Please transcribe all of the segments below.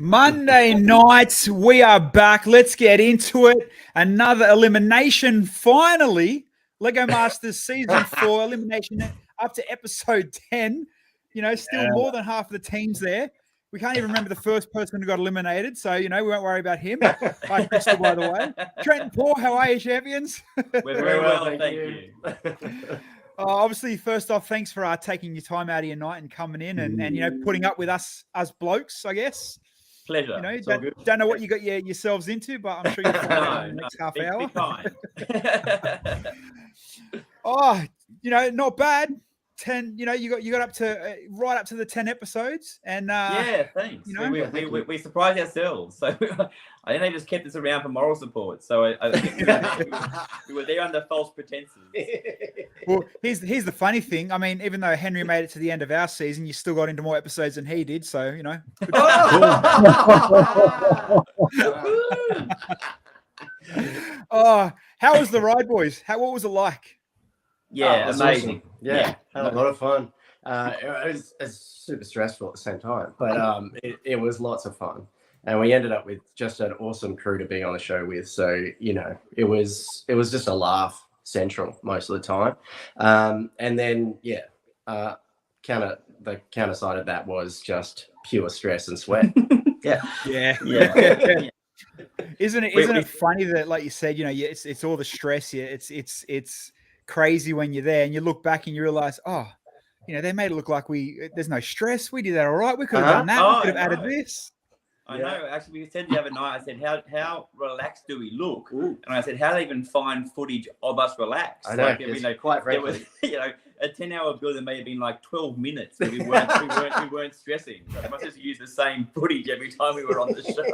Monday nights, we are back. Let's get into it. Another elimination. Finally, Lego Masters Season 4 elimination up to episode 10. You know, still more than half of the teams there. We can't even remember the first person who got eliminated. So, you know, we won't worry about him. Hi, Crystal, by the way. Trent and Paul, how are you, champions? We're very well, thank you. Obviously, first off, thanks for taking your time out of your night and coming in and you know, putting up with us as blokes, I guess. Pleasure. You know, don't know what you got yourselves into, but I'm sure you'll find out in the next half hour. Be Oh, you know, not bad. 10, you know, you got up to right up to the 10 episodes, and yeah, thanks. You know, we surprised ourselves. So I think they just kept us around for moral support. So I think we were there under false pretenses. Well, here's the funny thing. I mean, even though Henry made it to the end of our season, you still got into more episodes than he did. So you know. Oh, how was the ride, boys? What was it like? Yeah, amazing. Awesome. Yeah, had a lot of fun. It was super stressful at the same time, but it was lots of fun. And we ended up with just an awesome crew to be on the show with. So, you know, it was just a laugh central most of the time. And then, the counter side of that was just pure stress and sweat. Yeah. Isn't it funny that, like you said, you know, it's all the stress here. It's crazy when you're there and you look back and you realize, oh, you know, they made it look like there's no stress. We did that all right. We could have done that. We could have added this. I know. Actually, we said the other night, I said, how relaxed do we look? Ooh. And I said, how do they even find footage of us relaxed? I know. Like, you know, quite frankly. was, you know, a 10-hour build that may have been like 12 minutes. But we weren't stressing. So we must just use the same footage every time we were on the show.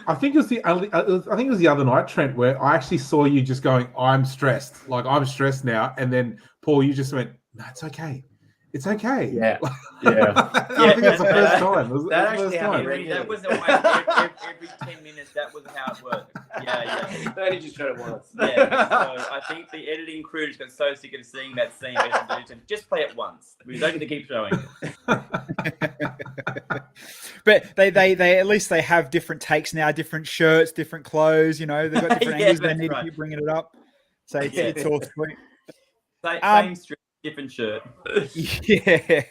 I think it was the other night, Trent, where I actually saw you just going, "I'm stressed. Like I'm stressed now," and then Paul, you just went, "No, it's okay. It's okay." Yeah. I think that's the first time. That actually happened. That was almost every 10 minutes. That was how it worked. Yeah. They only just showed it once. Yeah. So I think the editing crew just got so sick of seeing that scene. Just play it once. We don't need to keep showing it. But they at least they have different takes now, different shirts, different clothes. You know, they've got different angles. They need to keep bringing it up. So it's all sweet. Same strip, different shirt. Yeah.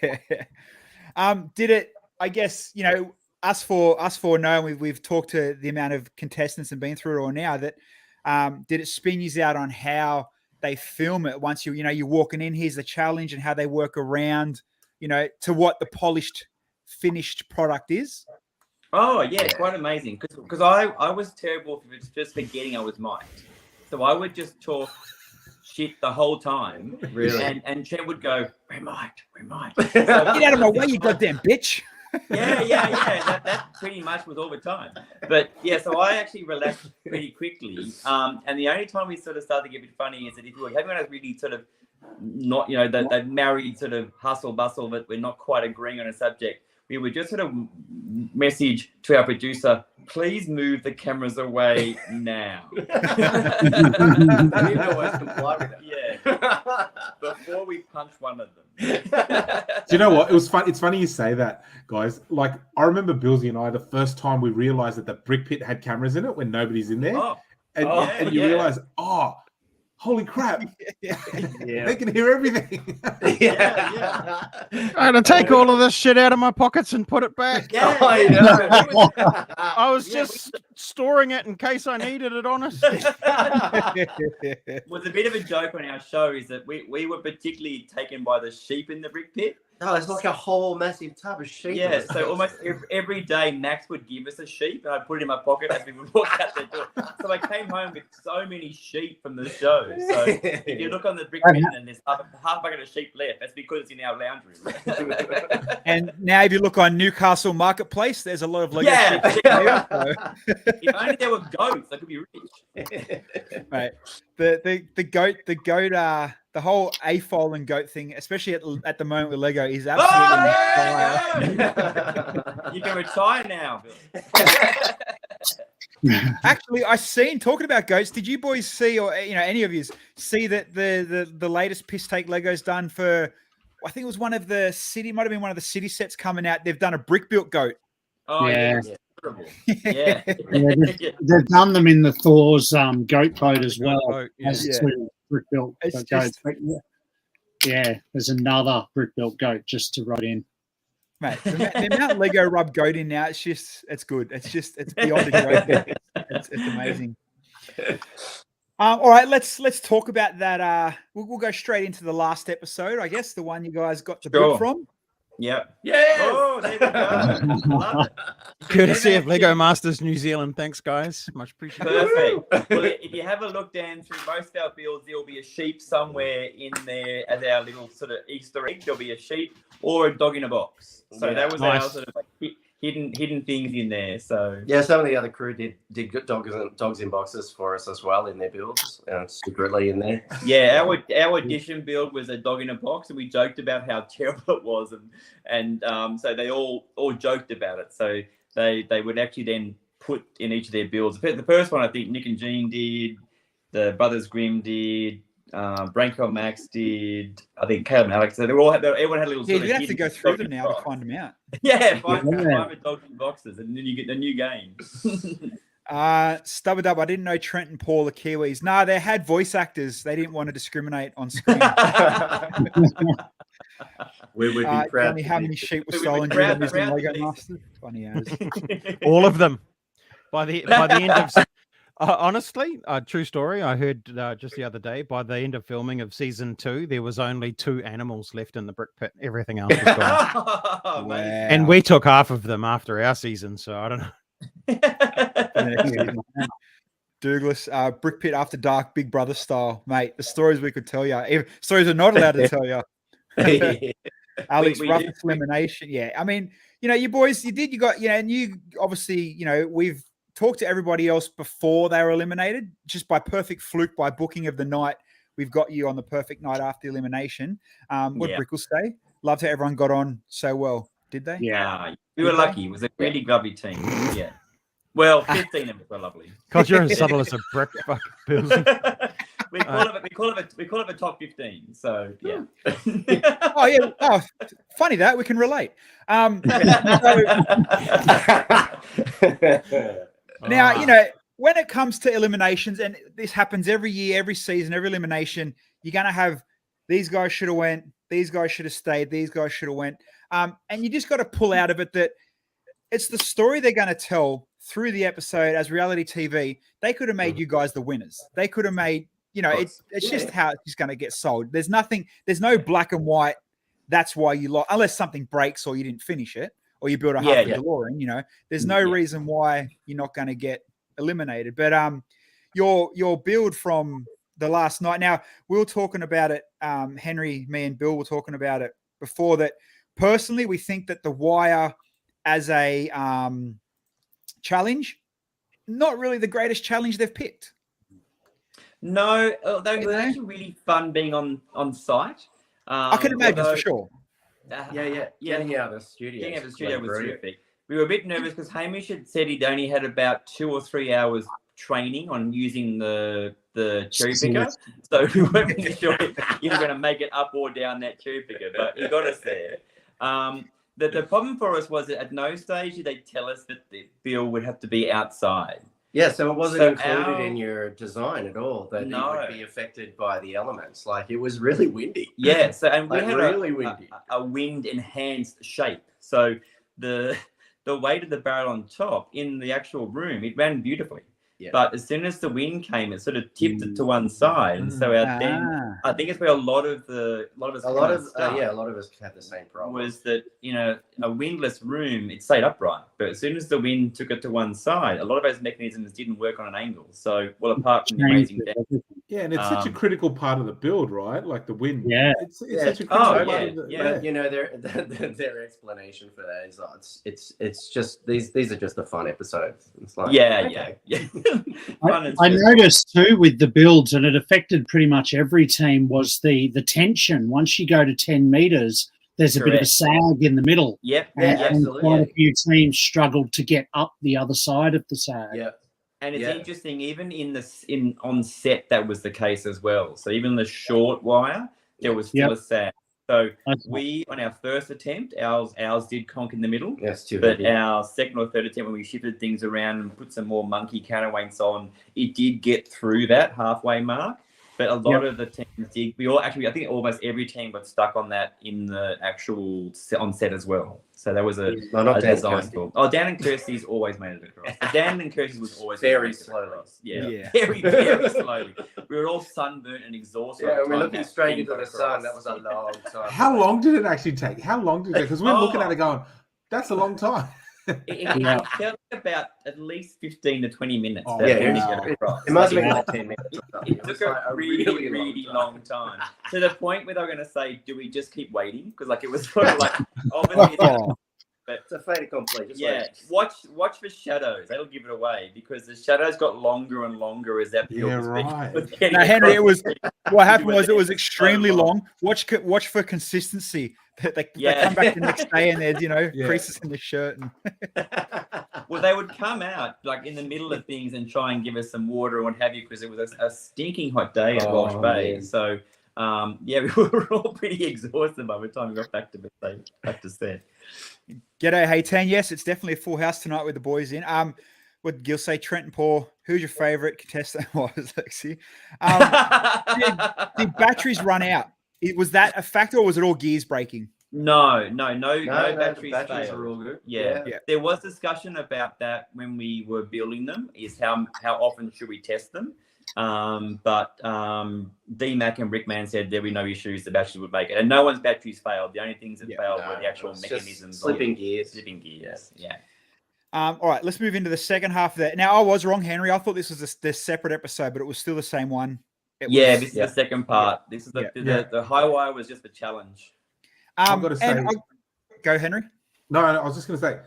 Did it? I guess, you know, us four know, we've talked to the amount of contestants and been through it all now. That did it spin you out on how they film it once you're walking in? Here's the challenge and how they work around, you know, to what the polished, finished product is. Oh yeah, quite amazing. Because I was terrible for just forgetting I was mic'd, so I would just talk shit the whole time. Really? And Trent would go, "We're mic'd." So, get out of my way, you goddamn bitch. Yeah. That pretty much was all the time. But yeah, so I actually relaxed pretty quickly. And the only time we sort of started to get a bit funny is that if we were having a really sort of not, you know, that married sort of hustle bustle, but we're not quite agreeing on a subject, we would just sort of message to our producer, "Please move the cameras away now." I didn't always comply with that. Yeah. Before we punch one of them. Do you know what? It was fun. It's funny you say that, guys. Like, I remember Bilsy and I, the first time we realized that the brick pit had cameras in it when nobody's in there. And you realize, holy crap. They can hear everything. Yeah. I had to take all of this shit out of my pockets and put it back. I was just storing it in case I needed it, honestly. Was a bit of a joke on our show is that we were particularly taken by the sheep in the brick pit. No, it's like a whole massive tub of sheep. Yeah, so almost every day Max would give us a sheep and I'd put it in my pocket as we would walk out the door. So I came home with so many sheep from the show. So if you look on the brick pit and there's half a bucket of sheep left, that's because it's in our lounge room. And now if you look on Newcastle Marketplace, there's a lot of Lego sheep. If only there were goats, I could be rich. Right. The goat, the whole AFOL and goat thing, especially at the moment with Lego, is absolutely fire. You can retire now. Actually, talking about goats, did you boys see, or you know, any of you see that the latest piss take Lego's done for? I think it was might have been one of the city sets coming out. They've done a brick built goat. Oh yeah. terrible. Yeah. They've done them in the Thor's goat boat as well. Boat, yeah. As two brick built It's goats. just- But yeah, there's another brick built goat just to ride in. Mate, the amount Lego rub goat in now, it's good. It's beyond a joke. It's amazing. All right, let's talk about that. We'll go straight into the last episode, I guess, the one you guys got the book from. Yeah. Yes! Oh, there we go. Love it. Courtesy of Lego Masters New Zealand. Thanks, guys. Much appreciated. Perfect. Well, if you have a look down through most of our builds, there'll be a sheep somewhere in there as our little sort of Easter egg. There'll be a sheep or a dog in a box. So that was our sort of like hidden things in there. So yeah, some of the other crew did good dogs in boxes for us as well in their builds, secretly in there. yeah, our edition build was a dog in a box, and we joked about how terrible it was, and so they all joked about it. So they would actually then put in each of their builds. The first one I think Nick and Jean did, the Brothers Grimm did, Branko Max did, I think Caleb and Alex. So everyone had a little. Yeah, sort of you have to hidden go through dog them in now box. to find them out. Yeah, find the dogs in boxes, and then you get the new game. Stubber Dub, I didn't know Trent and Paul are Kiwis. No, they had voice actors. They didn't want to discriminate on screen. We would be proud. Tell me how many sheep were We would stolen be during proud- the proud Lego to be- Masters? 20 hours. All of them. By the end of honestly, true story. I heard just the other day. By the end of filming of season 2, there was only 2 animals left in the brick pit. Everything else was gone. Oh, Wow. And we took half of them after our season, so I don't know. Douglas, Brick Pit After Dark, Big Brother style, mate. The stories we could tell you. Stories are not allowed to tell you. Alex, We roughest elimination. Yeah, I mean, you boys, you got, and you obviously, we've talked to everybody else before they were eliminated, just by perfect fluke, by booking of the night. We've got you on the perfect night after elimination. What Brick will say? Loved how everyone got on so well. Did they? Yeah, we were lucky. It was a really lovely team. Yeah. Well, 15 of us were lovely. Because you're as subtle as a brick, fuck, Bilsy. we call it a top 15. So yeah. Oh yeah. Oh, funny that we can relate. Now, when it comes to eliminations, and this happens every year, every season, every elimination, you're gonna have these guys should have went, these guys should have stayed, these guys should have went, and you just got to pull out of it that it's the story they're going to tell through the episode as reality TV. They could have made you guys the winners. They could have made, it's just how it's going to get sold. There's no black and white. That's why you lost, unless something breaks or you didn't finish it or you build a half a DeLorean. There's no reason why you're not going to get eliminated. But your build from the last night. Now we were talking about it. Henry, me, and Bill were talking about it before. That personally, we think that the wire as a challenge, not really the greatest challenge they've picked. No, they were actually really fun being on site. I can imagine for sure. Getting out of the studio. Getting out of the studio was terrific. We were a bit nervous because Hamish had said he'd only had about 2 or 3 hours training on using the cherry picker. So we weren't really sure if you were going to make it up or down that cherry picker, but he got us there. The problem for us was that at no stage did they tell us that the build would have to be outside. Yeah, so it wasn't included in your design at all that it would be affected by the elements. Like, it was really windy. Yeah, so and we like, had really windy. A wind enhanced shape. So the weight of the barrel on top in the actual room, it ran beautifully. Yeah. But as soon as the wind came, it sort of tipped it to one side, and so I think it's where a lot of us had the same problem. Was that a windless room, it stayed upright, but as soon as the wind took it to one side, a lot of those mechanisms didn't work on an angle. So, apart from the amazing depth. Yeah, and it's such a critical part of the build, right? Like the wind. Yeah, it's such a critical part of the But, their explanation for that is it's just these are just the fun episodes. It's like yeah. I noticed too with the builds, and it affected pretty much every team, was the tension. Once you go to 10 meters, there's a bit of a sag in the middle. Yep, absolutely. Quite a few teams struggled to get up the other side of the sag. Yep. And it's interesting, even on set, that was the case as well. So even the short wire, there was still a sag. So we, on our first attempt, ours did conk in the middle. Yes, too but heavy. our second or third attempt, when we shifted things around and put some more monkey counterweights on, it did get through that halfway mark. But a lot of the teams did. I think almost every team got stuck on that in the actual on set as well. So that was a design fault. Oh, Dan and Kirsty's always made it across. But Dan and Kirsty's was always very slowly. Yeah. Very, very slowly. We were all sunburnt and exhausted. Yeah, we're looking straight into the sun. That was a long time. How long did it actually take? Because we're looking at it going, that's a long time. It felt about at least 15 to 20 minutes. It must have been like 10 minutes. It took a really, really long time. To the point where they were going to say, do we just keep waiting? Because it was sort of like, obviously, but it's a fait accompli. Watch for shadows. That'll give it away because the shadows got longer and longer as that was right. Now, Henry, what happened was it was extremely long. Watch for consistency. They come back the next day and there's creases in the shirt. Well, they would come out in the middle of things and try and give us some water or what have you because it was a stinking hot day at Walsh Bay. Man. So we were all pretty exhausted by the time we got back to set. G'day, hey Tan. Yes, it's definitely a full house tonight with the boys in. What Gil say, Trent and Paul? Who's your favourite contestant? Was Lexi? Did batteries run out? Was that a factor, or was it all gears breaking? No batteries failed. Are all good. Yeah. There was discussion about that when we were building them. Is how often should we test them? But D-Mac and Brickman said there were no issues. The batteries would make it, and no one's batteries failed. The only things that failed were the actual mechanisms. Slipping gears. Yeah. All right, let's move into the second half of that. Now, I was wrong, Henry. I thought this was a separate episode, but it was still the same one. This is the second part. This is the high wire was just a challenge. I've got to say, go, Henry. No, I was just going to say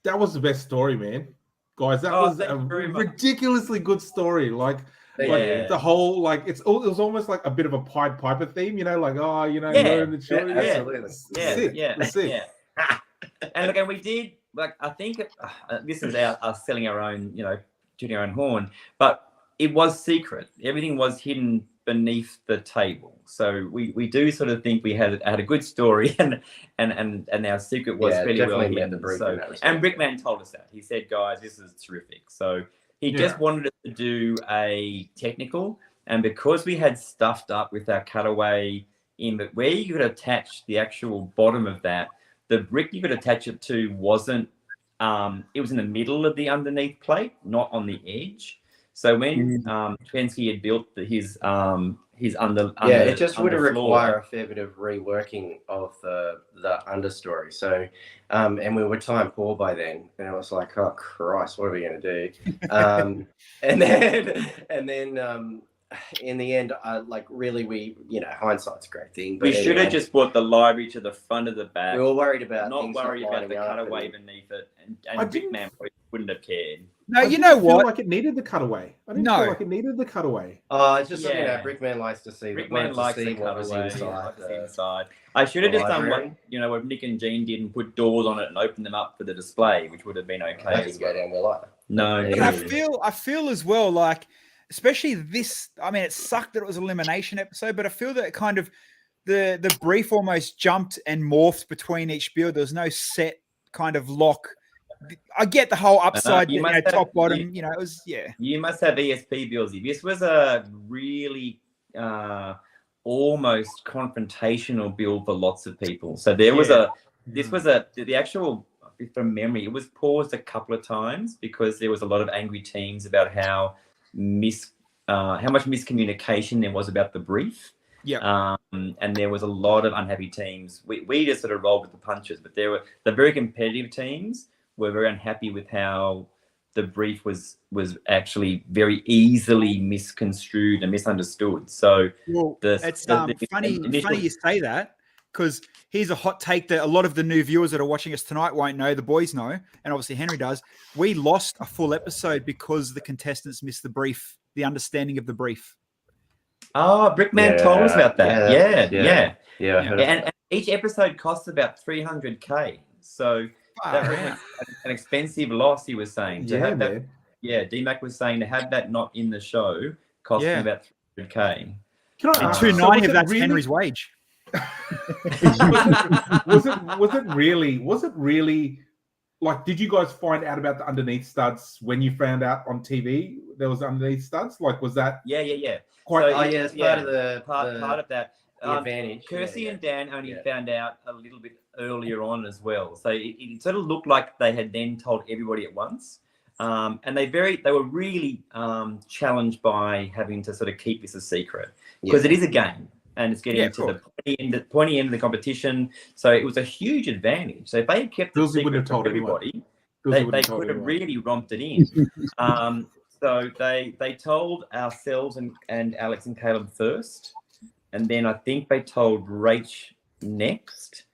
that was the best story, man. Guys, that was a ridiculously good story. The whole it was almost like a bit of a Pied Piper theme, you're in the children. Absolutely. And again, we did I think this is us selling our own, tooting our own horn, but it was secret. Everything was hidden beneath the table. So we do sort of think we had a good story and our secret was fairly well hidden. And Brickman told us that. He said, guys, this is terrific. So he just wanted us to do a technical, and because we had stuffed up with our cutaway in, but where you could attach the actual bottom of that, the brick you could attach it to wasn't it was in the middle of the underneath plate, not on the edge. So when Trensky had built his under it just would require a fair bit of reworking of the understory. So and we were time poor by then, and I was like, oh Christ, what are we going to do? And then in the end, we hindsight's a great thing. But we should have just brought the library to the front of the back. We were worried about not worried about the cutaway beneath it, and Big Man wouldn't have cared. No, you know what? Feel like it needed the cutaway. I didn't feel like it needed the cutaway. It's just Brickman likes to see. Brickman likes the cutaway. Inside. I should have just done what Nick and Jean did and put doors on it and opened them up for the display, which would have been okay. I didn't go down the ladder. No, I feel as well especially this. I mean, it sucked that it was an elimination episode, but I feel that it kind of the brief almost jumped and morphed between each build. There was no set kind of lock. I get the whole upside, top, bottom. It was You must have ESP, Bilsy. This was a really almost confrontational build for lots of people. So there was the actual, from memory, it was paused a couple of times because there was a lot of angry teams about how much miscommunication there was about the brief. And there was a lot of unhappy teams. We just sort of rolled with the punches, but there were the very competitive teams were very unhappy with how the brief was actually very easily misconstrued and misunderstood. So it's funny you say that, because here's a hot take that a lot of the new viewers that are watching us tonight won't know. The boys know, and obviously Henry does. We lost a full episode because the contestants missed the brief, the understanding of the brief. Oh, Brickman told us about that. Yeah. And each episode costs about $300K. So that was an expensive loss, he was saying. To have that, D-Mac was saying to have that not in the show cost him about $300K. And $290 of that's Henry's wage. was it really like, did you guys find out about the underneath studs when you found out on TV there was underneath studs? Like, was that Quite, so, it's part of the part of that. The advantage. Kirsty and Dan only found out a little bit earlier on as well. So it sort of looked like they had then told everybody at once. And they were really challenged by having to sort of keep this a secret because it is a game and it's getting to the pointy end of the competition. So it was a huge advantage. So if they had kept the secret from everybody, they could have really romped it in. So they told ourselves and Alex and Caleb first, and then I think they told Rach next.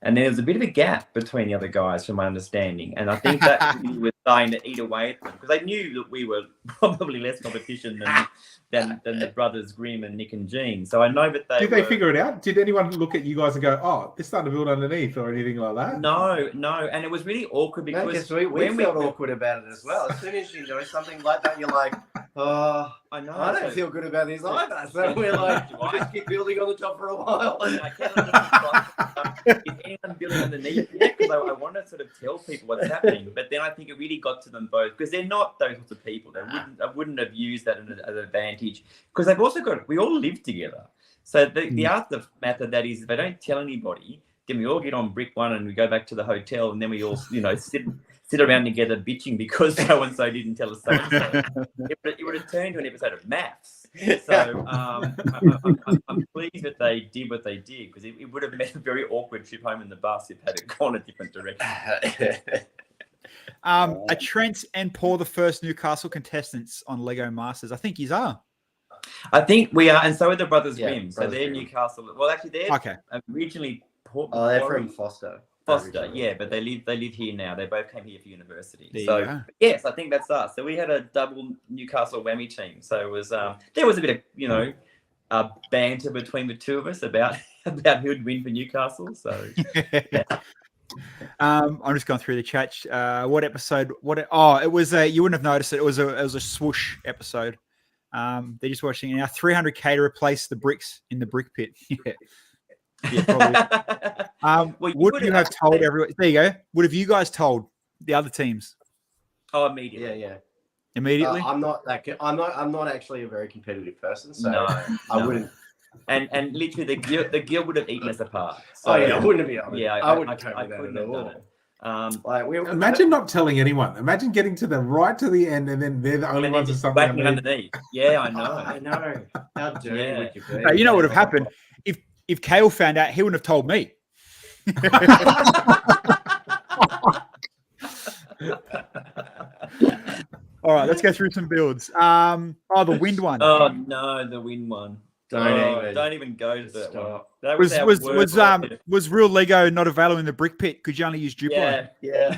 And then there was a bit of a gap between the other guys, from my understanding. And I think that really was starting to eat away at them because they knew that we were probably less competition than the brothers Grimm and Nick and Jean. So I know that they figure it out? Did anyone look at you guys and go, "Oh, they're starting to build underneath" or anything like that? No. And it was really awkward because we felt awkward about it as well. As soon as you know something like that, you're like, "Oh, I know. I don't feel good about this either." So we're like, we'll just keep building on the top for a while. I can't is anyone building underneath yet? Because I want to sort of tell people what's happening. But then I think it really got to them both because they're not those sorts of people. I wouldn't have used that as an advantage because they've also we all live together. So the aftermath of that is if they don't tell anybody, then we all get on brick one and we go back to the hotel and then we all, sit around together bitching because so and so didn't tell us so and so. It would have turned to an episode of Maths. So I'm pleased that they did what they did because it would have made a very awkward trip home in the bus if it had gone a different direction. Are Trent and Paul the first Newcastle contestants on Lego Masters? I think you are. I think we are, and so are the brothers Grimm. So they're Newcastle. Well, actually, they're originally Port. Oh, they're from Foster. But they live here now. They both came here for university. Yes, I think that's us. So we had a double Newcastle whammy team. So it was there was a bit of banter between the two of us about who'd win for Newcastle. So I'm just going through the chat. What episode? It was you wouldn't have noticed it. It was a swoosh episode. They're just watching now 300K to replace the bricks in the brick pit. Probably. Would you have told everyone? There you go. Would have you guys told the other teams? Oh, immediately. Yeah. Immediately. I'm not not actually a very competitive person, so I wouldn't. And literally, the guild would have eaten us apart. So, I wouldn't have been. Yeah, I wouldn't have done it. Imagine not telling anyone. Imagine getting to the end, and then they're the only ones with something underneath. Yeah, I know. I know. How dirty would you be? You know what would have happened if Kale found out? He wouldn't have told me. All right, let's go through some builds. The wind one. Oh no, the wind one. Don't even go to that one. That was real Lego not available in the brick pit? Could you only use Duplo? Yeah.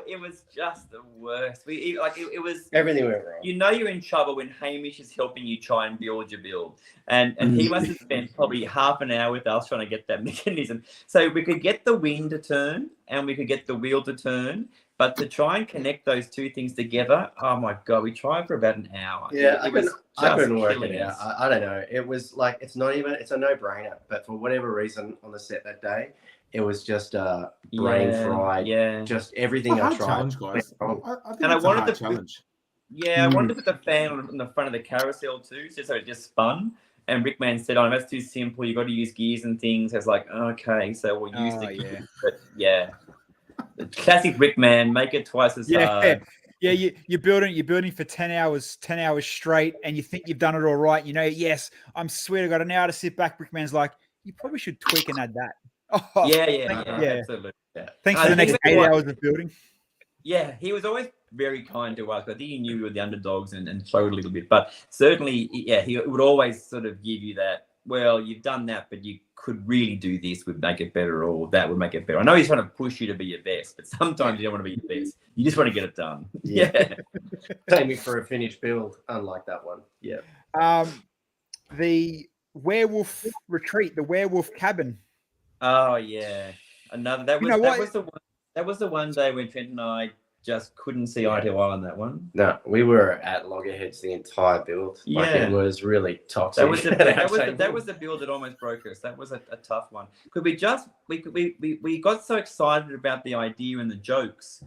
It was just the worst. It was everything went wrong. You know you're in trouble when Hamish is helping you try and build your build, and he must have spent probably half an hour with us trying to get that mechanism. So we could get the wind to turn and we could get the wheel to turn. But to try and connect those two things together, oh my God, we tried for about an hour. Yeah, I couldn't work it out. I don't know. It was like, it's a no-brainer. But for whatever reason on the set that day, it was just brain fried. Yeah. Just everything I tried. Challenge, guys. I think I wanted to challenge. I wanted to put the fan on the front of the carousel too, so it just spun. And Rickman said, "Oh, that's too simple. You got to use gears and things." I was like, "Okay, so we'll use the gears." But the classic Rickman, make it twice as hard. Yeah, you're building for 10 hours straight, and you think you've done it all right. Yes, I'm sweet. I got an hour to sit back. Brickman's like, you probably should tweak and add that. Oh, Absolutely. Yeah. Thanks for the next 8 hours of building. Yeah, he was always very kind to us. I think he knew we were the underdogs and showed a little bit. But certainly, he would always sort of give you that, well, you've done that, but you could really do this, would make it better, or that would make it better. I know he's trying to push you to be your best, but sometimes you don't want to be your best. You just want to get it done. Yeah. Aiming for a finished build, unlike that one. Yeah. The werewolf retreat, the werewolf cabin. Oh yeah. That was the one day when Trent and I just couldn't see eye to eye on that one. No, we wwere at loggerheads the entire build. Like, it was really toxic. That was the build that almost broke us. That was a tough one. We got so excited about the idea and the jokes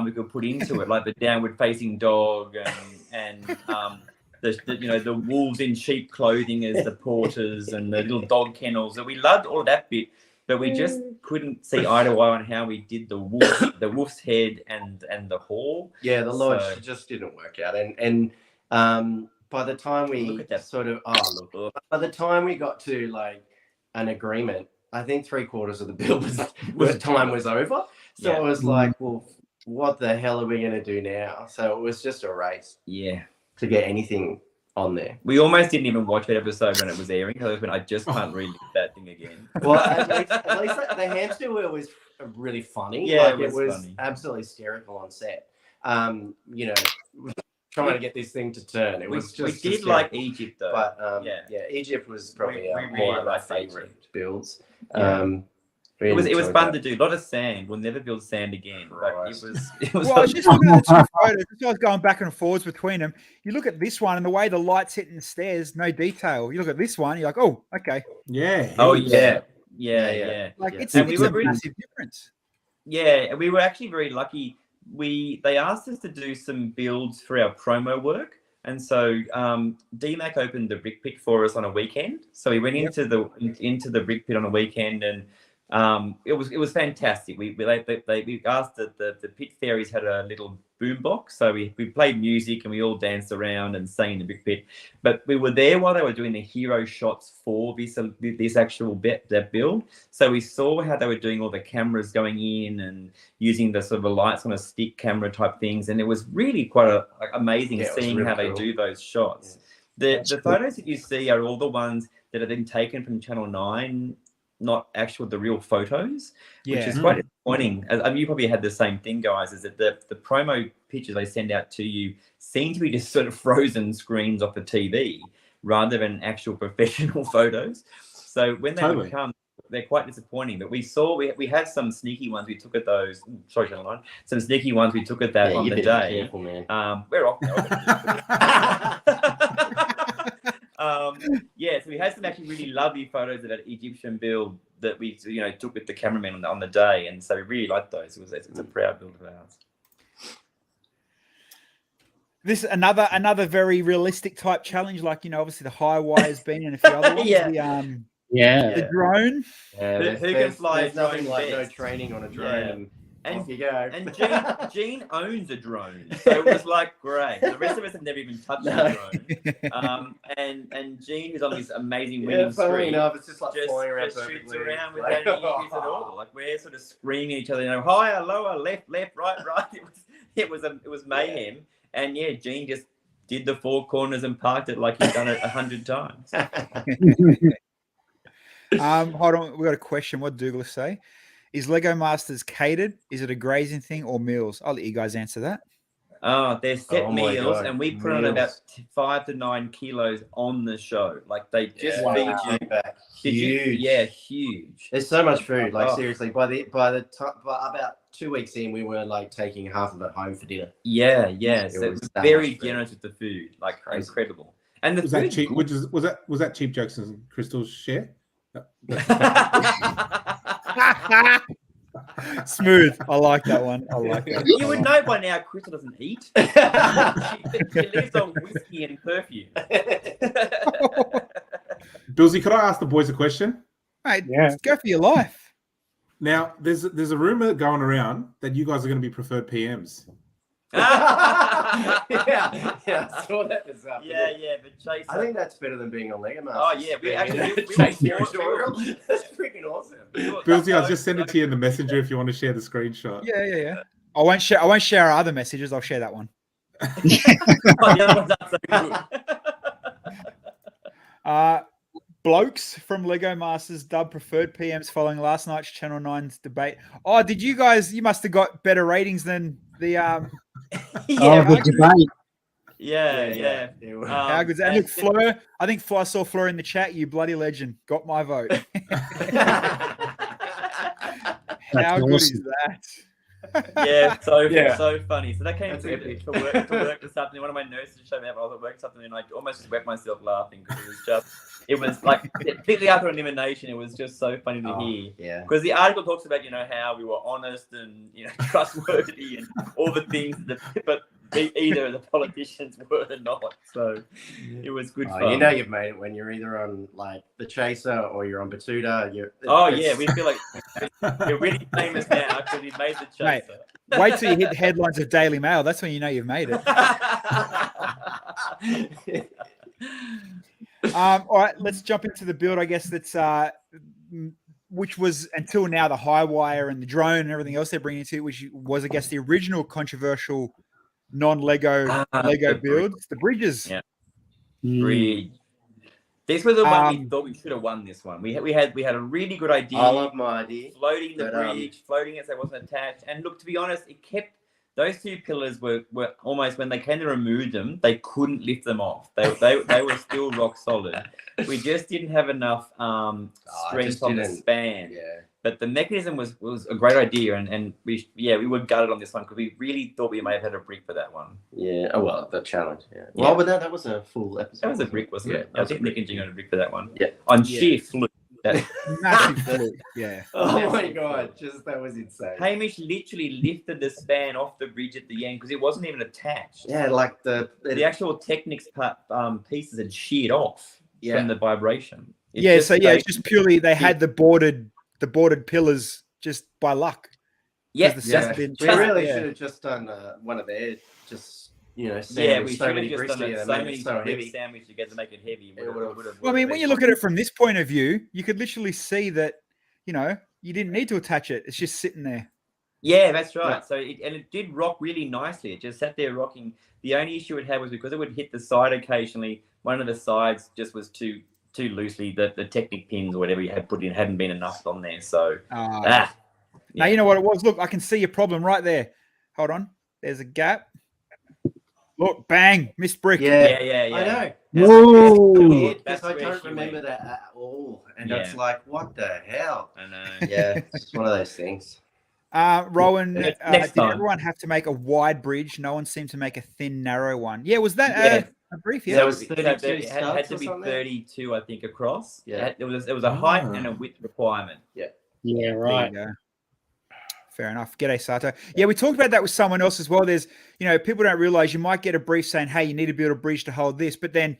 we could put into it, like the downward facing dog and the wolves in sheep clothing as the porters and the little dog kennels. And we loved all of that bit. But we just couldn't see eye to eye on how we did the wolf's head and the hall. Yeah, the lodge just didn't work out. And by the time we by the time we got to like an agreement, I think 3/4 of the build was over. So it was like, well, what the hell are we going to do now? So it was just a race. Yeah, to get anything on there. We almost didn't even watch that episode when it was airing. I just can't relive that thing again. Well, at least the hamster wheel was really funny. Yeah, like, it was funny. Absolutely hysterical on set. Trying to get this thing to turn. We did like Egypt though. But Egypt was probably we more of really our favorite builds. It was fun to do. A lot of sand. We'll never build sand again. Right. It was. Well, I was just looking at the two photos. I was going back and forwards between them. You look at this one and the way the light's hitting the stairs, no detail. You look at this one, you're like, oh, okay. Yeah. Oh, yeah. Like it's a massive difference. Yeah, and we were actually very lucky. They asked us to do some builds for our promo work. And so DMAC opened the brick pit for us on a weekend. So we went into the brick pit on a weekend, and it was fantastic. We asked that the pit fairies had a little boom box, so we played music and we all danced around and sang in the brick pit. But we were there while they were doing the hero shots for this actual that build. So we saw how they were doing all the cameras going in and using the sort of the lights on a stick camera type things, and it was really quite amazing seeing how they do those shots. Yeah. The photos that you see are all the ones that have been taken from Channel 9. Not the real photos, which is quite disappointing. You probably had the same thing, guys, is that the promo pictures they send out to you seem to be just sort of frozen screens off the TV rather than actual professional photos. So when they would come, they're quite disappointing. But we had some sneaky ones we took at those. Sorry, Channel 9. Some sneaky ones we took at that on the day. Careful, man. We're off now. So we had some actually really lovely photos of that Egyptian build that we took with the cameraman on the day, and so we really liked those. It's a proud build of ours. This another very realistic type challenge, like obviously the high wire has been and a few other ones. The drone. Yeah, who can fly? There's nothing like no training on a drone. And off you go. And Gene owns a drone, so it was like great. The rest of us have never even touched a drone. And Gene, who's on this amazing winning streak, enough, it's just like flying around shoots around without any issues at all. Like we're sort of screaming at each other, higher, lower, left, right. It was mayhem. And Gene just did the four corners and parked it like he's done it 100 times. Hold on, we got a question. What did Douglas say? Is Lego Masters catered? Is it a grazing thing or meals? I'll let you guys answer that. They're set meals, and we put on about 5 to 9 kilos on the show. Like they just feed you. Huge. Huge. There's so much food. Like seriously, by about 2 weeks in, we were like taking half of it home for dinner. Yeah. So it was very generous with the food, like crazy. Incredible. And the was food, that cheap? Was that Cheap Jokes and Crystal's share? Smooth. I like that one. You would know by now Crystal doesn't eat. She lives on whiskey and perfume. Bilsy, could I ask the boys a question? Mate, go for your life. Now, there's a rumor going around that you guys are going to be preferred PMs. I saw that this afternoon. But Chase. I think that's better than being on Lego Masters. Oh yeah, we actually Chase territorial. That's freaking awesome. Bilsy, I'll just send it to you in the messenger if you want to share the screenshot. Yeah. I won't share our other messages. I'll share that one. The other one's not so good. Blokes from Lego Masters dubbed preferred PMs following last night's Channel 9's debate. Oh, did you guys? You must have got better ratings than the the debate. Yeah. How good is that? And look, Fleur, I think I saw Fleur in the chat. You bloody legend. Got my vote. How good is that? Yeah, so funny. So that came to work this afternoon. One of my nurses showed me that when I was at work this afternoon, and I almost just wet myself laughing because it was like completely after elimination. It was just so funny to hear. Yeah. Because the article talks about, how we were honest and, trustworthy and all the things but either of the politicians were not. So it was good fun. You've made it when you're either on like The Chaser or you're on Batuta. We feel like you're really famous now because you made The Chaser. Mate, wait till you hit the headlines of Daily Mail. That's when you know you've made it. All right, let's jump into the build. I guess that's which was until now the high wire and the drone and everything else they're bringing to it, which was, I guess, the original controversial non-Lego builds. The bridges. Yeah. Bridge. This was the one we thought we should have won. This one we had a really good idea. I love my idea. Floating the bridge, floating it so it wasn't attached. And look, to be honest, it kept those two pillars were almost, when they came to remove them, they couldn't lift them off. They were still rock solid. We just didn't have enough strength on the span. Yeah. But the mechanism was a great idea, and we were gutted on this one because we really thought we may have had a brick for that one. Yeah. Oh well, the challenge. Yeah. Well, but that was a full episode. That was a brick, wasn't it? I think Nick and Jing had a brick for that one. Yeah. On sheer fluke. Massive fluke. Yeah. Oh my god! That was insane. Hamish literally lifted the span off the bridge at the end because it wasn't even attached. Yeah, like the actual Technics pieces had sheared off from the vibration. It's just purely they had the boarded pillars just by luck. Yeah, we really should have just done one of their we should have just done so many heavy sandwich together to make it heavy. Well, I mean, when you look at it from this point of view, you could literally see that, you didn't need to attach it. It's just sitting there. Yeah, that's right. Yeah. So it did rock really nicely. It just sat there rocking. The only issue it had was because it would hit the side occasionally. One of the sides just was too loosely. The Technic pins or whatever you had put in hadn't been enough on there. So now you know what it was. Look, I can see your problem right there. Hold on. There's a gap. Look, bang, missed brick. Yeah. I know. Whoa. Because I don't remember that at all. And it's like, what the hell? I know. Yeah, it's just one of those things. Rowan, did everyone have to make a wide bridge? No one seemed to make a thin, narrow one. Yeah, was that a brief? Yeah, there was 32 it had to be 32, I think, across. Yeah. There was a height and a width requirement. Yeah, right. Fair enough. G'day, Sato. Yeah, we talked about that with someone else as well. There's, people don't realize you might get a brief saying, hey, you need to build a bridge to hold this. But then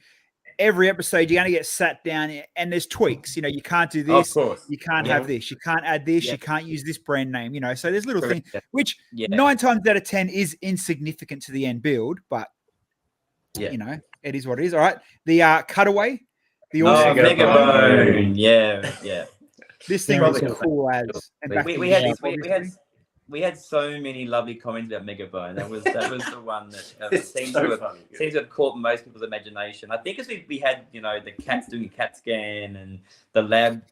every episode, you're going to get sat down and there's tweaks. You can't do this. Of course. You can't have this. You can't add this. You can't use this brand name. So there's little things, which 9 times out of 10 is insignificant to the end build. But, it is what it is. All right. The cutaway. The Mega Bone. Yeah. This thing was cool as. We had so many lovely comments about Megabone. That was the one that seems to have caught most people's imagination. I think as we had the cats doing a CAT scan and the lab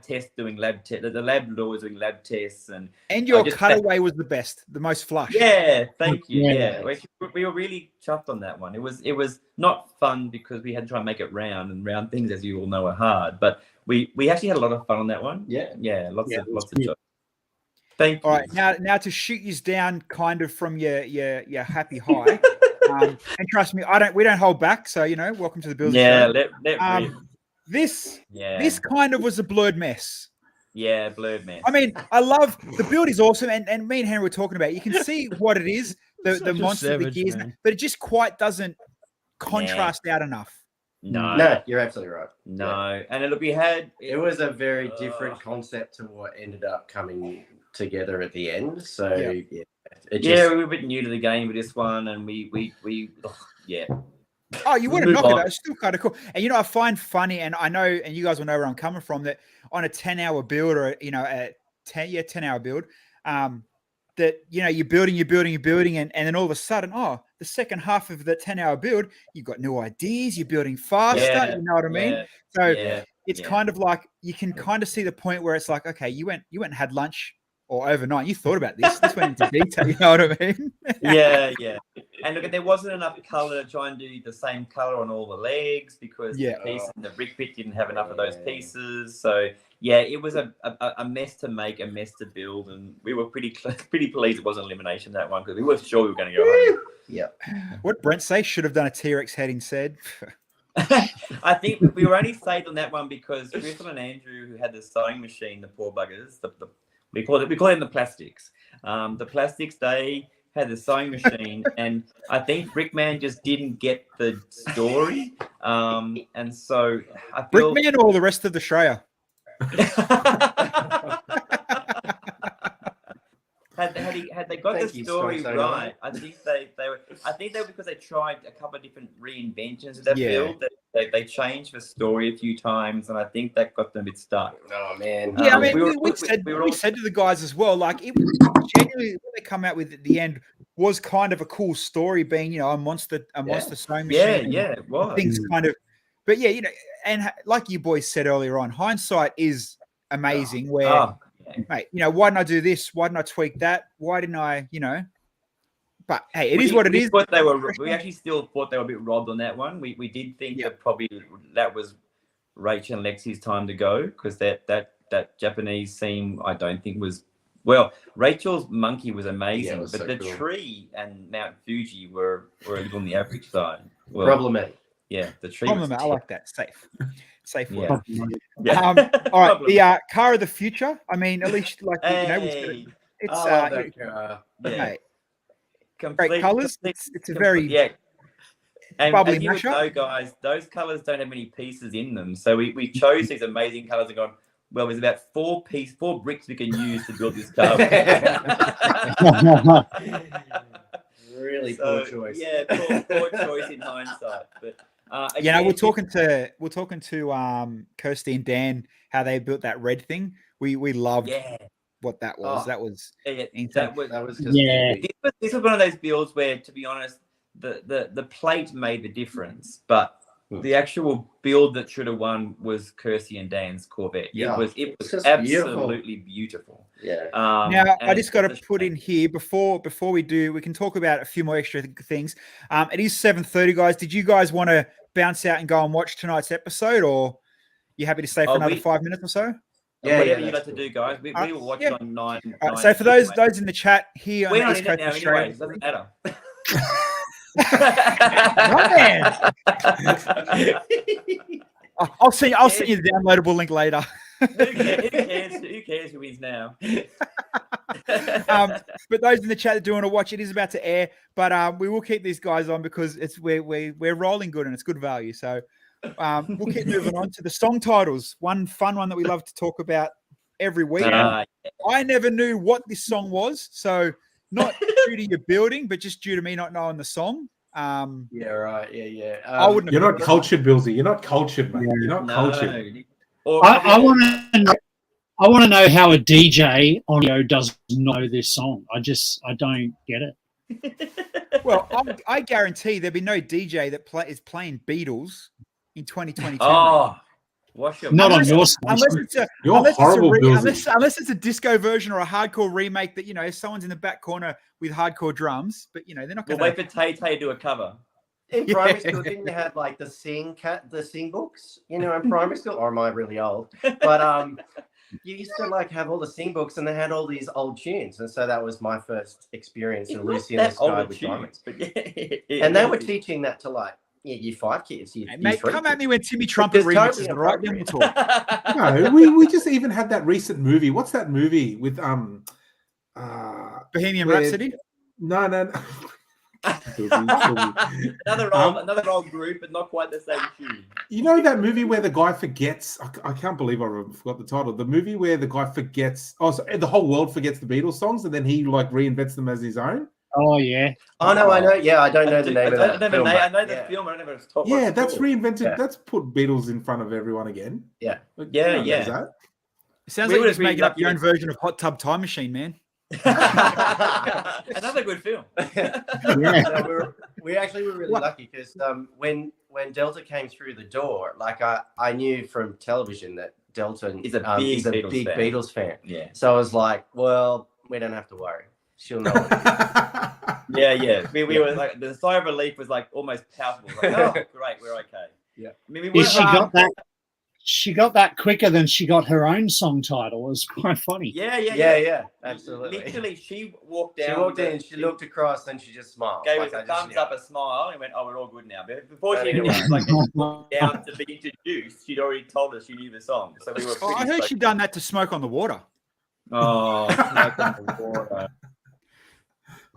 test doing lab test, the lab lawyers doing lab tests, and your cutaway was the best, the most flush. Yeah, thank you. Yeah, we were really chuffed on that one. It was not fun because we had to try and make it round, and round things, as you all know, are hard. But we actually had a lot of fun on that one. Yeah, lots of joy. Thank you. All right, now to shoot you down, kind of from your happy high, and trust me, we don't hold back. So welcome to the Bilsy show. This kind of was a blurred mess. Yeah, blurred mess. I mean, I love the build is awesome, and me and Henry were talking about it. You can see what it is, the monster, the gears, but it just quite doesn't contrast out enough. No, you're absolutely right. No, and look, it was a very different concept to what ended up coming together at the end. So we were a bit new to the game with this one, and we Oh, you wouldn't knock it. It's still kind of cool. And I find funny, and I know, and you guys will know where I'm coming from, that on a 10-hour build or a 10-hour build, that you're building, and then all of a sudden, the second half of the 10-hour build, you've got new ideas, you're building faster. You know what I mean? So it's kind of like you can kind of see the point where it's like, okay, you went and had lunch or overnight. You thought about this. This went into detail. You know what I mean? Yeah. And look, there wasn't enough color to try and do the same color on all the legs because the brick pit didn't have enough of those pieces. So yeah, it was a mess to make, a mess to build, and we were pretty pleased it wasn't elimination that one because we were sure we were going to go home. Yeah. What Brent say? Should have done a T-Rex head instead. I think we were only saved on that one because Griffin and Andrew, who had the sewing machine, the poor buggers, we call them the plastics. The plastics, they had the sewing machine, and I think Brickman just didn't get the story, and so I feel Brickman or the rest of the Australia. Had they got the story right, I think they were. I think they were because they tried a couple of different reinventions of that build. They changed the story a few times, and I think that got them a bit stuck. Oh man! Yeah, I mean, we said to the guys as well. Like it was genuinely what they come out with at the end was kind of a cool story, being a monster sewing machine. Yeah, it was. Things kind of, but yeah, and like you boys said earlier on, hindsight is amazing. Mate, why didn't I do this? Why didn't I tweak that? Why didn't I, But hey, it is what it is. We actually still thought they were a bit robbed on that one. We did think that probably that was Rachel and Lexi's time to go because that Japanese scene I don't think was Rachel's monkey was amazing, but the tree and Mount Fuji were a little on the average side. Problematic. Yeah, the tree. Problematic. I like that. Safe word. Yeah. All right, the car of the future. I mean, at least Hey. Mate, great colours. It's a very and bubbly as you would know, guys, those colours don't have many pieces in them. So we chose these amazing colours and gone, well, there's about 4 bricks we can use to build this car. Really poor choice. Yeah, poor choice in hindsight. But we're talking to Kirsty and Dan how they built that red thing. We loved what that was. That was this was one of those builds where, to be honest, the plate made the difference, but the actual build that should have won was Kirsty and Dan's Corvette. It was absolutely beautiful. Yeah. Now I just got to put in here before we do, we can talk about a few more extra things. It is 7:30, guys. Did you guys want to bounce out and go and watch tonight's episode, or you happy to stay for another 5 minutes or so? Whatever you like to do, guys. We will watch it on 9. So for those in the chat here on the East Coast of Australia, it doesn't matter. I'll send you the downloadable link later. Who cares who wins now? But those in the chat that do want to watch, it is about to air. But we will keep these guys on because we're rolling good and it's good value. So we'll keep moving on to the song titles. One fun one that we love to talk about every week. I never knew what this song was, so not due to your building, but just due to me not knowing the song. I wouldn't. You're not cultured, Bilsy. You're not cultured, mate. You're not cultured. I want to know how a DJ audio does know this song. I don't get it. Well, I guarantee there'll be no DJ that is playing Beatles in 2022. Oh, not on your side. Unless it's a disco version or a hardcore remake that someone's in the back corner with hardcore drums, but they're not going to wait for Tay to do a cover. In primary school, didn't you have like the sing books? In primary school, or am I really old? But you used to like have all the sing books, and they had all these old tunes, and so that was my first experience in Lucy in the Sky with Diamonds. And they were teaching that to like year 5 kids. Mate, come at me when Timmy Trumpet remixes, right? Then we'll talk. No, we just even had that recent movie. What's that movie with Bohemian Rhapsody? No. another old group, but not quite the same tune. You know that movie where the guy forgets? I can't believe I forgot the title. The movie where the guy forgets. The whole world forgets the Beatles songs, and then he like reinvents them as his own. Oh yeah. Oh no, I know. Yeah, I don't know the name of that. I know the film. I never talked. Yeah, that's reinvented. Yeah. That's put Beatles in front of everyone again. Yeah. Yeah. It sounds like you're just making up your own version of Hot Tub Time Machine, man. Another good film. No, we actually were really lucky because when Delta came through the door, like I knew from television that Delta is a big Beatles fan. Yeah. So I was like, well, we don't have to worry. She'll know. Yeah. We were like, the sigh of relief was like almost palpable. Like, oh, great, we're okay. Yeah. I mean, she got that. She got that quicker than she got her own song title. It was quite funny. Yeah, absolutely. Literally, she walked down. She walked in, she looked across, then she just smiled. Gave us a thumbs up, a smile, and went, "Oh, we're all good now." But before she even looked down to be introduced, she'd already told us she knew the song. So we were. I heard she'd done that to Smoke on the Water. Oh, Smoke on the Water.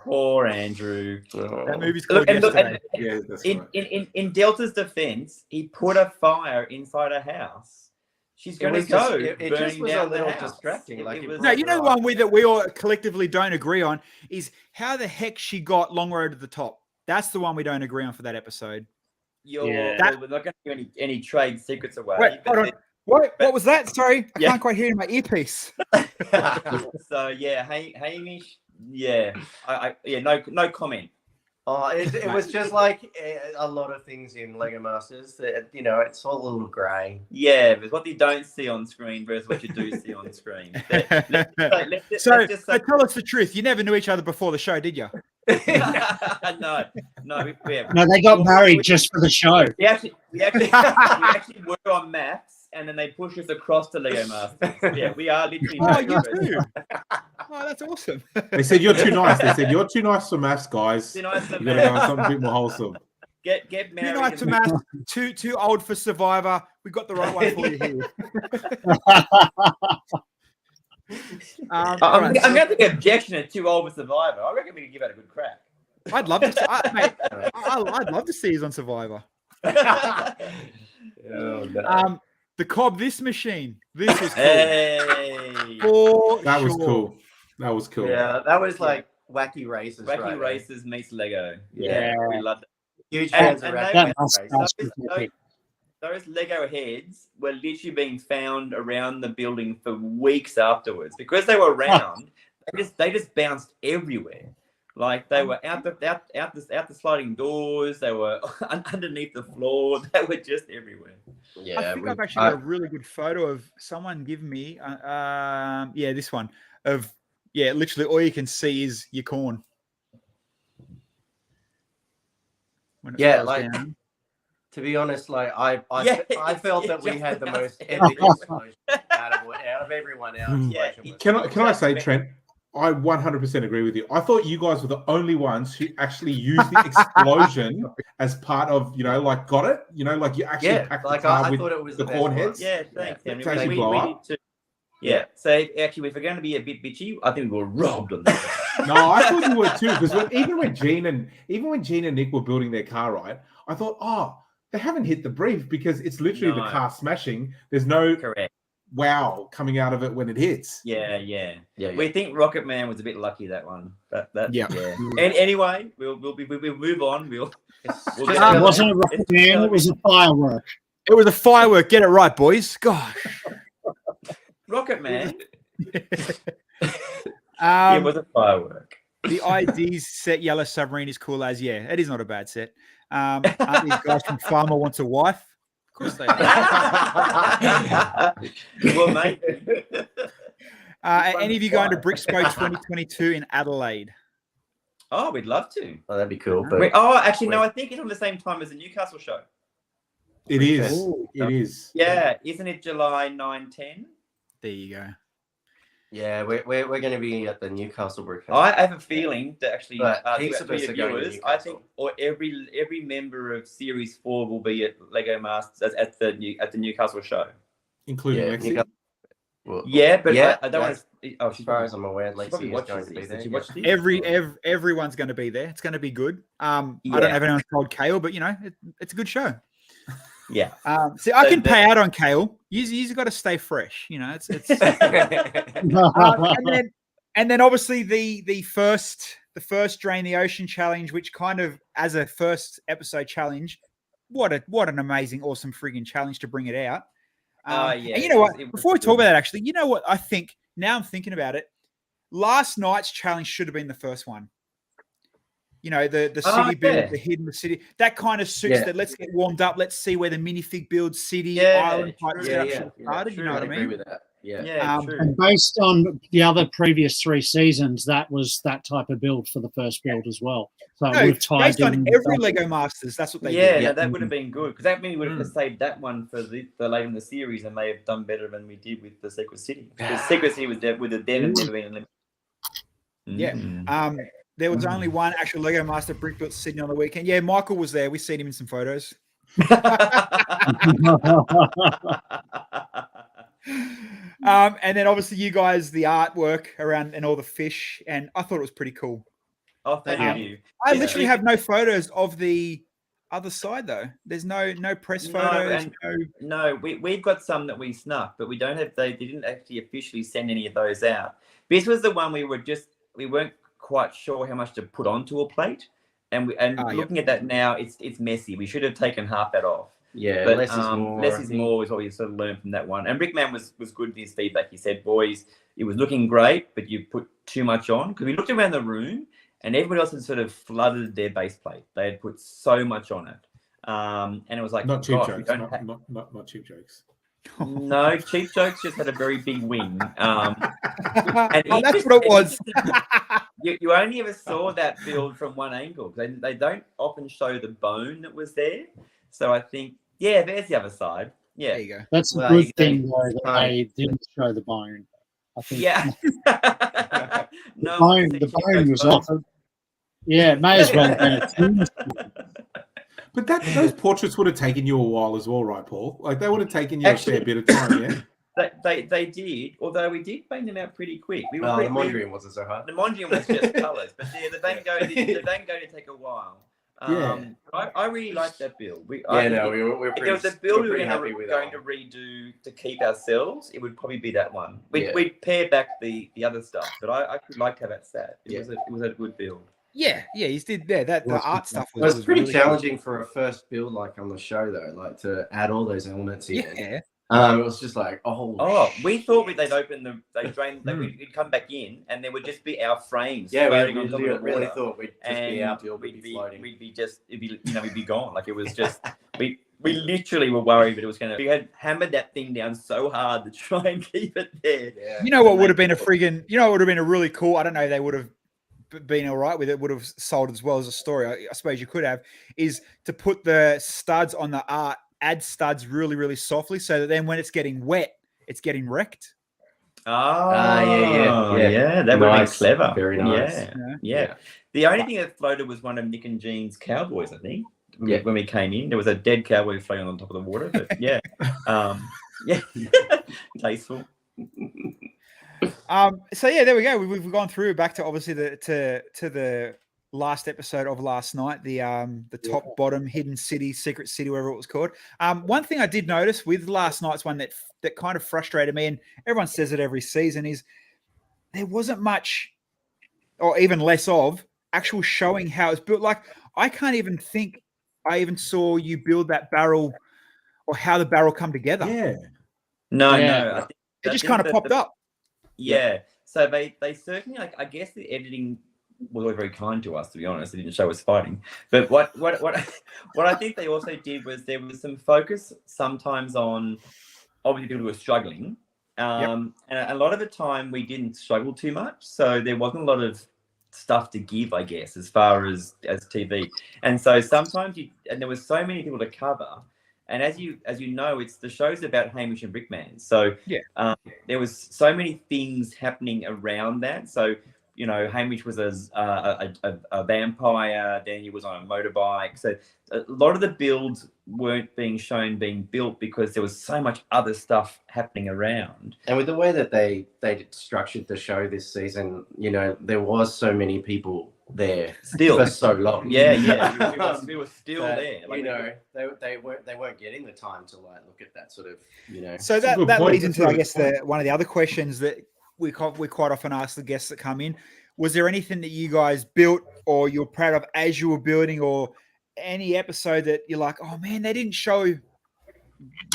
Poor Andrew. That movie's called Yesterday. In Delta's defense, he put a fire inside a house. She's going to go. It just was a little distracting. No, you know one that we all collectively don't agree on is how the heck she got Long Road to the Top. That's the one we don't agree on for that episode. We're not going to give any trade secrets away. Wait, hold on. What was that? Sorry, I can't quite hear in my earpiece. So Hamish. Yeah, no comment. Oh, it was just like a lot of things in Lego Masters that, it's all a little grey. Yeah, but what you don't see on screen versus what you do see on screen. So tell us the truth. You never knew each other before the show, did you? No. No, they got married just for the show. We actually work on maths, and then they push us across to Lego Masters. Yeah, we are literally. Oh, you too. Oh, that's awesome. They said you're too nice. They said you're too nice for maths, guys. Too nice for you gotta go on something a bit more wholesome. Get married. Too nice for maths. Too old for Survivor. We got the right one for you here. I'm going to take objection to too old for Survivor. I reckon we could give it a good crack. I'd love to. Mate, I'd love to see us on Survivor. Oh, no. The Cobb This Machine. This was cool. Hey. That was cool. Yeah, that was like wacky races. Wacky races meets Lego. Yeah, we love that. Huge fans of those Lego heads were literally being found around the building for weeks afterwards because they were round. They just bounced everywhere. Like they were out the sliding doors. They were underneath the floor. They were just everywhere. Yeah, I think I've actually got a really good photo of someone giving me. This one of literally all you can see is your corn. Down. To be honest, like I felt that we had the most epic explosion out of everyone else. Yeah. Can I say, Trent? I 100% agree with you. I thought you guys were the only ones who actually used the explosion as part of, got it. Like you actually packed the car with it was the corn heads. Yeah, thanks. We did too. Yeah. So actually, if we're going to be a bit bitchy, I think we were robbed on that. No, I thought you were too, because even when Gene and Nick were building their car, right? I thought, they haven't hit the brief because it's literally the car smashing. There's no wow coming out of it when it hits. Yeah. We think Rocket Man was a bit lucky that one. Yeah. And anyway, we'll move on. It wasn't a Rocket Man. It was a firework. It was a firework. Get it right, boys. Gosh. Rocket Man. It was a firework. The ID's set Yellow Submarine is cool as it is not a bad set. Aren't these guys from Farmer Wants a Wife? Of course they are. Well, mate. Any of you going to Brixpo 2022 in Adelaide? Oh, we'd love to. Oh, that'd be cool. But No, I think it's on the same time as the Newcastle show. It is. It is. Yeah, isn't it July 9-10? There you go. Yeah, we're going to be at the Newcastle Brick. I have a feeling that actually, heaps of us are going to Newcastle. I think, or every member of Series 4 will be at Lego Masters at the Newcastle show, including Lexi. but I don't want to. Oh, as far as I'm aware, Lexi is going to be there. Everyone's going to be there. It's going to be good. I don't know if anyone's told Kale, but it's a good show. Yeah. See, I can pay out on Kale. You got to stay fresh. It's and then obviously the first Drain the Ocean challenge, which kind of as a first episode challenge, what an amazing, awesome friggin' challenge to bring it out. And you know what? Before we talk about that, actually, you know what I think? Now I'm thinking about it. Last night's challenge should have been the first one. The city build, the hidden city. That kind of suits that. Let's get warmed up. Let's see where the minifig build city island type started. You know what I mean? With that. Yeah. True. And based on the other previous 3 seasons, that was that type of build for the first build as well. So it would have tied based on in every Lego Masters, that's what they Yeah, did. no, that would have been good because that means we would have saved that one for the later in the series and may have done better than we did with the Secret City. Because Secret City would have then never been eliminated. Yeah. There was only one actual Lego Master brick built Sydney on the weekend. Yeah, Michael was there. We seen him in some photos. And then obviously you guys, the artwork around and all the fish, and I thought it was pretty cool. Oh, thank you. I literally have no photos of the other side though. There's no press photos. No, we've got some that we snuck, but we don't have. They didn't actually officially send any of those out. This was the one we weren't quite sure how much to put onto a plate, and looking at that now, it's messy. We should have taken half that off. Yeah, but less is more. Less is more is what we sort of learned from that one. And Rickman was good in his feedback. He said, "Boys, it was looking great, but you put too much on." Because we looked around the room, and everybody else had sort of flooded their base plate. They had put so much on it, and it was like not cheap jokes. Not cheap jokes. No, Cheap Jokes just had a very big wing. And that's what it was. You only ever saw that build from one angle. They don't often show the bone that was there. So I think, there's the other side. Yeah, there you go. That's a good thing, though, that they didn't show the bone. I think. Yeah. The bone was off. Yeah, it may as well have been But those portraits would have taken you a while as well, right, Paul? Like they would have taken you a fair bit of time, yeah? They did, although we did bang them out pretty quick. The Mondrian wasn't so hard. The Mondrian was just colours, but the Van Gogh did take a while. I really liked that build. We were pretty, if there was a build we were going to redo to keep ourselves, it would probably be that one. We'd pare back the other stuff, but I could like how that sat. It was a good build. Yeah, he did. Yeah, the art stuff was pretty really challenging for a first build like on the show though, like to add all those elements in. Yeah. It was just like, we thought they'd open we'd come back in, and there would just be our frames. Yeah, we really thought we'd just be out there, we'd be gone. Like it was just we literally were worried that it was we had hammered that thing down so hard to try and keep it there. Yeah. You know what would have been a really cool. I don't know. They would have been all right with it. Would have sold as well as a story. I suppose you could have is to put the studs on the art. Add studs really, really softly so that then when it's getting wet, it's getting wrecked. Yeah. That would be clever. Very nice. Yeah. The only thing that floated was one of Nick and Jean's cowboys, I think. When we came in, there was a dead cowboy floating on top of the water. But tasteful. So there we go. We've gone through back to obviously to the last episode of last night, the top bottom hidden city, secret city, whatever it was called. One thing I did notice with last night's one that kind of frustrated me, and everyone says it every season, is there wasn't much or even less of actual showing how it's built. Like I can't even think I even saw you build that barrel or how the barrel come together. No. It just kind of popped up. Yeah. So they certainly, like, I guess the editing was always very kind to us, to be honest. They didn't show us fighting. But what I think they also did was there was some focus sometimes on obviously people who were struggling. And a lot of the time we didn't struggle too much. So there wasn't a lot of stuff to give, I guess, as far as TV. And so sometimes and there was so many people to cover. And as you know, it's the show's about Hamish and Brickman. So there was so many things happening around that. So, you know, Hamish was a vampire, then he was on a motorbike. So a lot of the builds weren't being shown being built because there was so much other stuff happening around. And with the way that they structured the show this season, you know, there was so many people there still for so long. We were still there. Like, you know, they weren't getting the time to like look at that sort of, you know. So that leads into, I guess, one of the other questions that we quite often ask the guests that come in. Was there anything that you guys built or you're proud of as you were building, or any episode that you're like, oh man, they didn't show, you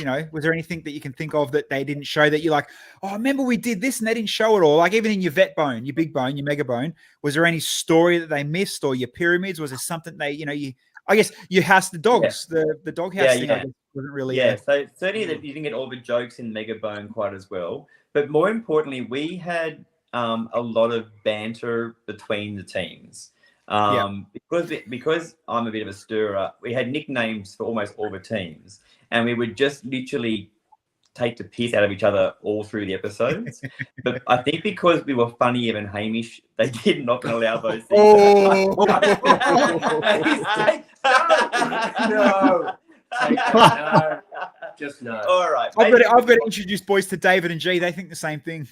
know, was there anything that you can think of that they didn't show that you're like, oh, remember we did this and they didn't show it all? Like even in your vet bone, your big bone, your mega bone, was there any story that they missed, or your pyramids? Was there something I guess your house, the dogs, the dog house thing? Wasn't really. Yeah, so certainly that you didn't get all the jokes in Megabone quite as well. But more importantly, we had a lot of banter between the teams. Because I'm a bit of a stirrer, we had nicknames for almost all the teams, and we would just literally take the piss out of each other all through the episodes. But I think because we were funnier than Hamish, they did not allow those things. No. Just no. All right. I've got to introduce boys to David and G. They think the same thing.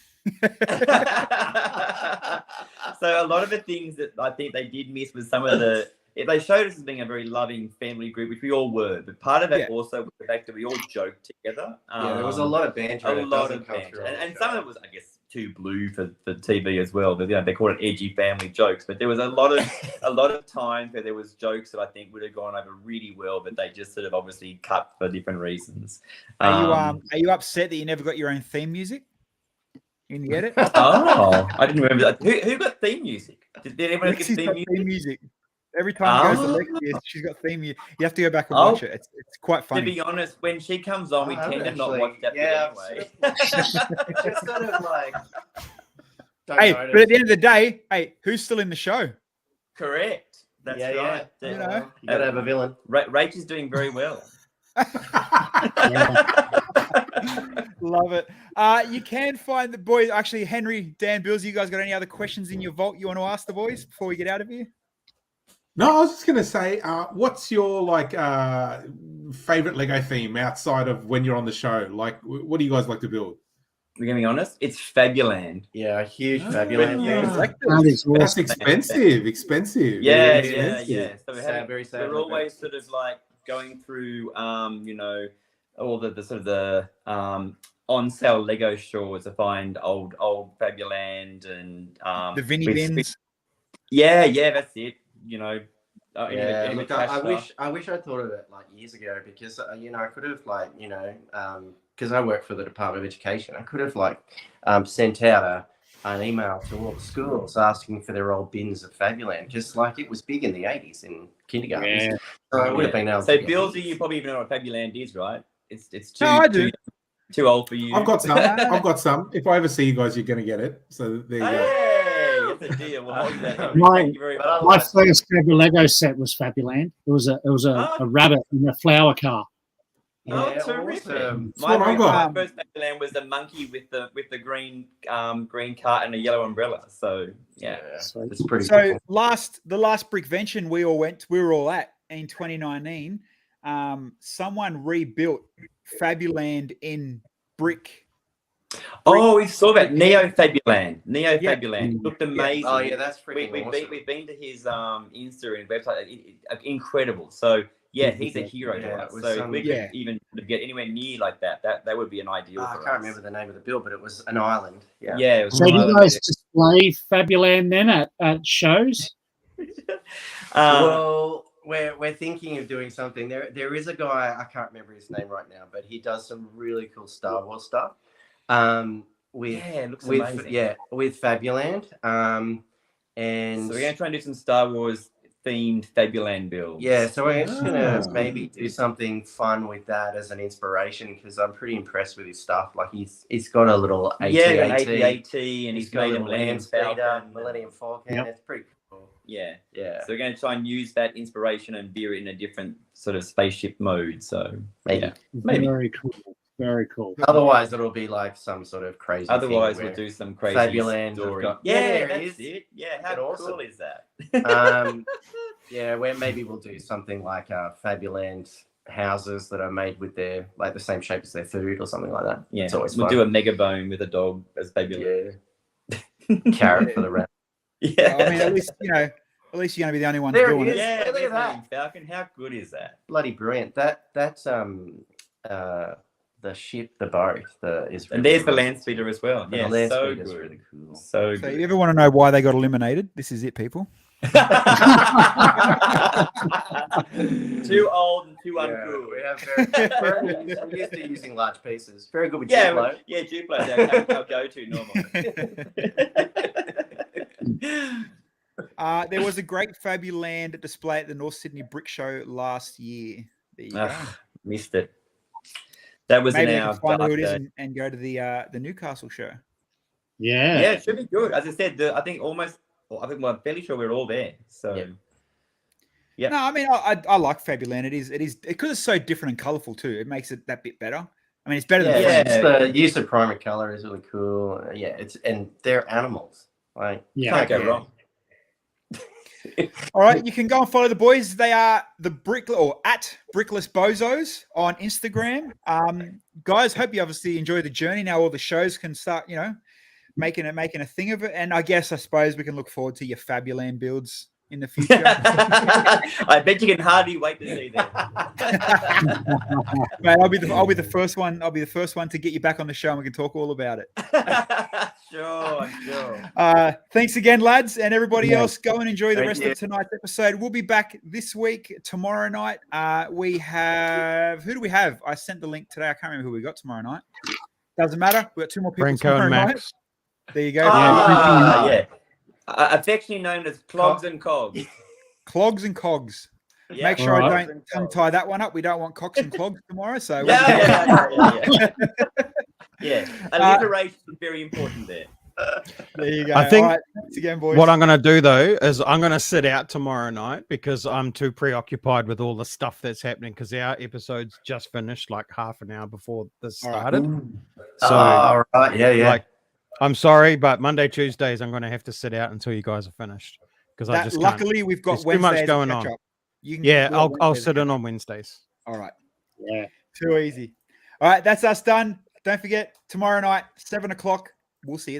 So a lot of the things that I think they did miss was some of the. They showed us as being a very loving family group, which we all were. But part of that also was the fact that we all joked together. There was a lot of banter. And some of it was, I guess, too blue for TV as well. But they called it edgy family jokes. But there was a lot of times where there was jokes that I think would have gone over really well, but they just sort of obviously cut for different reasons. Are you upset that you never got your own theme music in the edit? Oh, I didn't remember that. Who got theme music? Did anyone get theme music? Every time she goes to Lexi, she's got theme music. You have to go back and watch it. It's quite funny. To be honest, when she comes on, we tend to not watch that anyway. Just sort of like. Hey, but at the end of the day, who's still in the show? Correct. That's right. You gotta have a villain. Rach is doing very well. Love it. You can find the boys. Actually, Henry, Dan, Bills, you guys got any other questions in your vault you want to ask the boys before we get out of here? No, I was just going to say, what's your favorite Lego theme outside of when you're on the show? Like, what do you guys like to build? We're going to be honest, it's Fabuland. Yeah, a huge Fabuland. That's expensive. Yeah. So we're always sort of like going through, all the sort of the on sale Lego stores to find old Fabuland and the Vinny bins. Yeah, that's it. Look, I wish I thought of it like years ago because I could have because I work for the Department of Education, I could have sent out an email to all the schools asking for their old bins of Fabuland, just like it was big in the 80s in kindergarten. Yeah. So I would have been able. So Bilsy, you probably even know what Fabuland is, right? It's too. No, I do. Too old for you. I've got some. If I ever see you guys, you're going to get it. So there you go. It's a deal. We'll hold that. My first ever Lego set was Fabuland. It was a rabbit in a flower car. Terrific! Awesome. My first Fabuland was the monkey with the green cart and a yellow umbrella. So it's pretty. So the last Brickvention we were all at in 2019. Someone rebuilt Fabuland in brick. Oh, we saw that Neo Fabuland. Looked amazing. Oh yeah, that's freaking awesome. We've been to his Insta and website. Incredible. So he's a hero to us. So if we could even get anywhere near like that would be an ideal. I can't remember the name of the build, but it was an island. Yeah. It was so do you guys display Fabuland then at shows? Well, we're thinking of doing something. There is a guy, I can't remember his name right now, but he does some really cool Star Wars stuff. With Fabuland. And so we're gonna try and do some Star Wars themed Fabuland builds. Yeah, so we're just gonna maybe do something fun with that as an inspiration because I'm pretty impressed with his stuff. Like he's got a little AT-AT and he's got a Millennium Falcon. Yep. It's pretty cool. Yeah. So we're going to try and use that inspiration and veer it in a different sort of spaceship mode. So maybe. Very cool. Otherwise, it'll be like some sort of crazy. Otherwise, we'll do some crazy Fabuland story. That's it. Yeah, how cool is that? Where maybe we'll do something like Fabuland houses that are made with their the same shape as their food or something like that. Yeah, it's always we'll fun. do a Megabone with a dog as Fabuland. Yeah, carrot for the rat. Yeah, I mean, at least you're going to be the only one doing it. Yeah, look at that, Falcon. How good is that? Bloody brilliant. That's the boat is really and there's cool. the land speeder as well. Yeah, so good. Really cool. So if you ever want to know why they got eliminated, this is it, people. Too old and too uncool. We have we're used to using large pieces. Very good with Duplo. Yeah, Duplo is our go-to normally. There was a great Fabuland display at the North Sydney Brick Show last year. There you go. Missed it. That was maybe in we our can find out who it is dark day. and go to the Newcastle show. Yeah. Yeah, it should be good. As I said, I think well, I'm fairly sure we're all there. So yeah. No, I mean I like Fabuland. It is because it's so different and colourful too. It makes it that bit better. I mean, it's better than Friends. The use of primary color is really cool. And they're animals. Like can't go wrong. All right, you can go and follow the boys. They are the at Brickless Bozos on Instagram. Guys, hope you obviously enjoy the journey. Now all the shows can start, making a thing of it. And I suppose we can look forward to your Fabuland builds in the future. I bet you can hardly wait to see that. Mate, I'll be the first one. I'll be the first one to get you back on the show and we can talk all about it. Sure. Thanks again, lads, and everybody else. Go and enjoy the rest of tonight's episode. We'll be back this week, tomorrow night. We have who do we have? I sent the link today. I can't remember who we got tomorrow night. Doesn't matter. We got 2 more people Branko tomorrow and night. Max. There you go. Affectionately known as Clogs and Cogs. Clogs and Cogs. Yeah. Make sure I don't tongue-tie that one up. We don't want cocks and clogs tomorrow. So alliteration is very important there. There you go. I think thanks again, boys. what I'm going to do though is I'm going to sit out tomorrow night because I'm too preoccupied with all the stuff that's happening because our episode's just finished like half an hour before this started. So like, I'm sorry, but Monday, Tuesdays, I'm going to have to sit out until you guys are finished because I just luckily can't. we've got There's too much going on. I'll sit in on Wednesdays. All right. Yeah. Too easy. All right, that's us done. Don't forget tomorrow night, 7:00. We'll see you then.